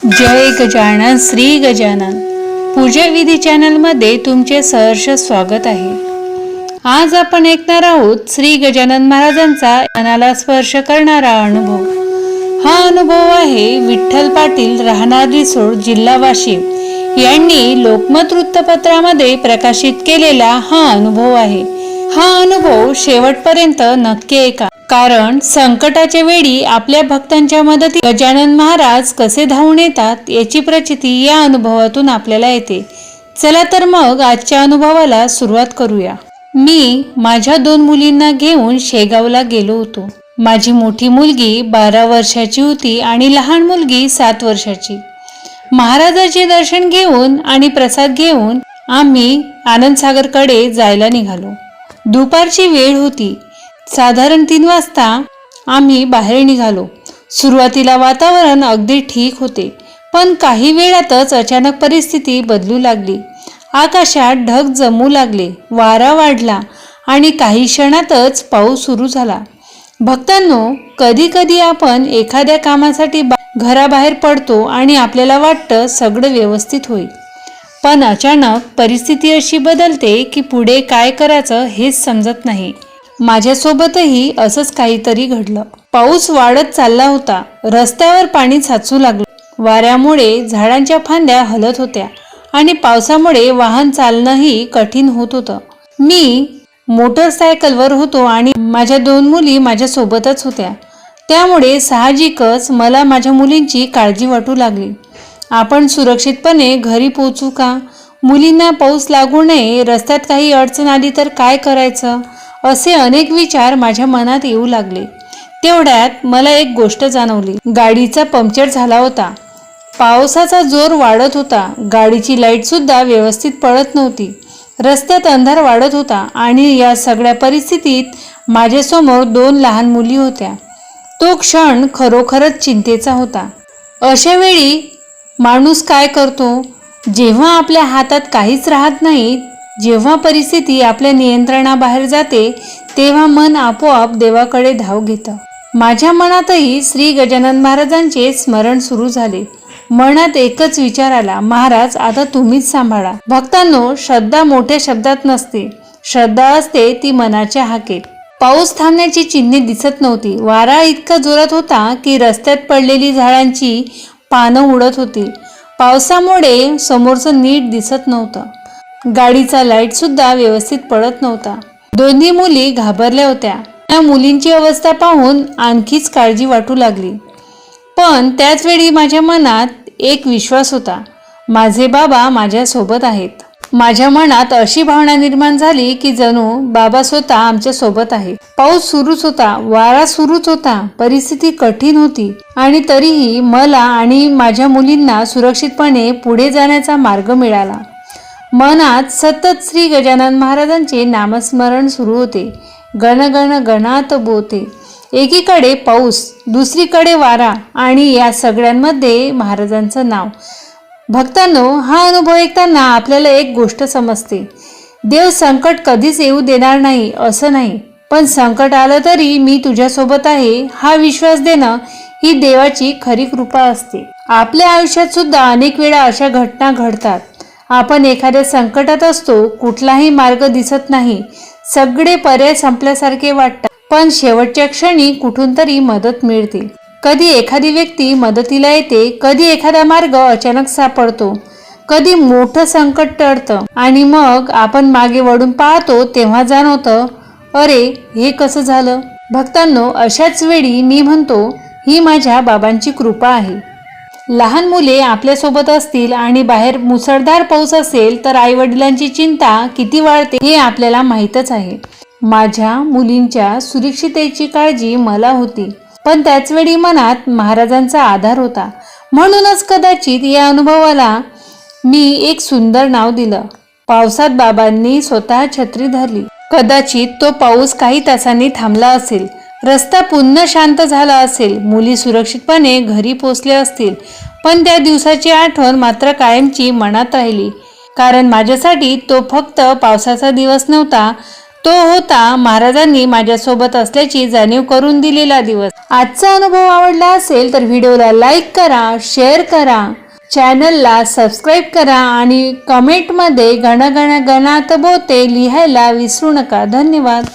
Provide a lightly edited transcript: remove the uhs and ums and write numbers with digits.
जय गजानन श्री गजानन पूजा विधी चॅनलमध्ये तुमचे सहर्ष स्वागत आहे। आज आपण ऐकणार आहोत श्री गजानन महाराजांचा मनाला स्पर्श करणारा अनुभव। हा अनुभव आहे विठ्ठल पाटील राहणार रिसोड जिल्हा वाशिम यांनी लोकमत वृत्तपत्रामध्ये प्रकाशित केलेला हा अनुभव आहे। हा अनुभव शेवटपर्यंत नक्की ऐका, कारण संकटाच्या वेळी आपल्या भक्तांच्या मदती गजानन महाराज कसे धावून येतात याची प्रचिती या अनुभवातून आपल्याला येते। चला तर मग आजच्या अनुभवाला सुरुवात करूया। मी माझ्या 2 मुलींना घेऊन शेगावला गेलो होतो। माझी मोठी मुलगी 12 वर्षाची होती आणि लहान मुलगी 7 वर्षाची। महाराजाचे दर्शन घेऊन आणि प्रसाद घेऊन आम्ही आनंदसागरकडे जायला निघालो। दुपारची वेळ होती। साधारण 3 वाजता आम्ही बाहेर निघालो। सुरुवातीला वातावरण अगदी ठीक होते, पण काही वेळातच अचानक परिस्थिती बदलू लागली। आकाशात ढग जमू लागले, वारा वाढला आणि काही क्षणातच पाऊस सुरू झाला। भक्तांनो, कधी कधी आपण एखाद्या कामासाठी घराबाहेर पडतो आणि आपल्याला वाटतं सगळं व्यवस्थित होईल, पण अचानक परिस्थिती अशी बदलते की पुढे काय करायचं हेच समजत नाही। माझ्यासोबतही असंच काहीतरी घडलं। पाऊस वाढत चालला होता। रस्त्यावर पाणी साचू लागलं। वाऱ्यामुळे झाडांच्या फांद्या हलत होत्या आणि पावसामुळे वाहन चालणंही कठीण होत होतं। मी मोटरसायकलवर होतो आणि माझ्या 2 मुली माझ्यासोबतच होत्या, त्यामुळे साहजिकच मला माझ्या मुलींची काळजी वाटू लागली। आपण सुरक्षितपणे घरी पोहोचू का? मुलींना पाऊस लागू नये, रस्त्यात काही अडचण आली तर काय करायचं, असे अनेक विचार माझ्या मनात येऊ लागले। तेवढ्यात मला एक गोष्ट जाणवली। गाडीचा पंक्चर झाला होता। पावसाचा जोर वाढत होता। गाडीची लाईट सुद्धा व्यवस्थित पळत नव्हती। रस्त्यात अंधार वाढत होता आणि या सगळ्या परिस्थितीत माझ्यासमोर 2 लहान मुली होत्या। तो क्षण खरोखरच चिंतेचा होता। अशा वेळी माणूस काय करतो? जेव्हा आपल्या हातात काहीच राहत नाही, जेव्हा परिस्थिती आपल्या नियंत्रणाबाहेर जाते, तेव्हा मन आपोआप देवाकडे धाव घेतं। माझ्या मनातही श्री गजानन महाराजांचे स्मरण सुरू झाले। मनात एकच विचार आला, महाराज आता तुम्हीच सांभाळा। भक्तांनो, श्रद्धा मोठ्या शब्दात नसते, श्रद्धा असते ती मनाच्या हाकेत। पाऊस थांबण्याची चिन्हे दिसत नव्हती। वारा इतका जोरात होता की रस्त्यात पडलेली झाडांची पानं उडत होती। पावसामुळे समोरचं नीट दिसत नव्हतं। गाडीचा लाईट सुद्धा व्यवस्थित पळत नव्हता। दोन्ही मुली घाबरल्या होत्या। त्या मुलींची अवस्था पाहून आणखीच काळजी वाटू लागली, पण त्याच वेळी माझ्या मनात एक विश्वास होता, माझे बाबा माझ्या सोबत आहेत। माझ्या मनात अशी भावना निर्माण झाली की जणू बाबा स्वतः आमच्या सोबत आहे। पाऊस सुरूच होता, वारा सुरूच होता, परिस्थिती कठीण होती आणि तरीही मला आणि माझ्या मुलींना सुरक्षितपणे पुढे जाण्याचा मार्ग मिळाला। मनात सतत श्री गजानन महाराजांचे नामस्मरण सुरू होते। गण गण गणात बोते। एकीकडे पाऊस, दुसरीकडे वारा आणि या सगळ्यांमध्ये महाराजांचं नाव। भक्तांनो, हा अनुभव ऐकताना आपल्याला एक गोष्ट समजते, देव संकट कधीच येऊ देणार नाही असं नाही, पण संकट आलं तरी मी तुझ्यासोबत आहे हा विश्वास देणं ही देवाची खरी कृपा असते। आपल्या आयुष्यात सुद्धा अनेक वेळा अशा घटना घडतात। आपण एखाद्या संकटात असतो, कुठलाही मार्ग दिसत नाही, सगळे पर्याय संपल्यासारखे वाटतात, पण शेवटच्या क्षणी कुठून तरी मदत मिळते। कधी एखादी व्यक्ती मदतीला येते, कधी एखादा मार्ग अचानक सापडतो, कधी मोठं संकट टळतं आणि मग आपण मागे वळून पाहतो तेव्हा जाणवतं, अरे हे कसं झालं? भक्तांनो, अशाच वेळी मी म्हणतो, ही माझ्या बाबांची कृपा आहे। लहान मुले आपल्यासोबत असतील आणि बाहेर मुसळधार पाऊस असेल तर आईवडिलांची चिंता किती वाढते हे आपल्याला माहीतच आहे। माझ्या मुलींच्या सुरक्षिततेची काळजी मला होती, पण त्याच वेळी मनात महाराजांचा आधार होता। म्हणूनच कदाचित या अनुभवाला मी एक सुंदर नाव दिलं। पावसात बाबांनी स्वतः छत्री धरली। कदाचित तो पाऊस काही तासांनी थांबला असेल, रस्ता पुन्हा शांत झाला असेल, मुली सुरक्षितपणे घरी पोचल्या असतील, पण त्या दिवसाची आठवण मात्र कायमची मनात राहिली, कारण माझ्यासाठी तो फक्त पावसाचा दिवस नव्हता, तो होता महाराजांनी माझ्यासोबत असल्याची जाणीव करून दिलेला दिवस. आजचा अनुभव आवडला असेल तर व्हिडिओला लाईक करा, शेअर करा, चॅनलला सबस्क्राईब करा आणि कमेंटमध्ये गण गण गणात बोते लिहायला विसरू नका. धन्यवाद.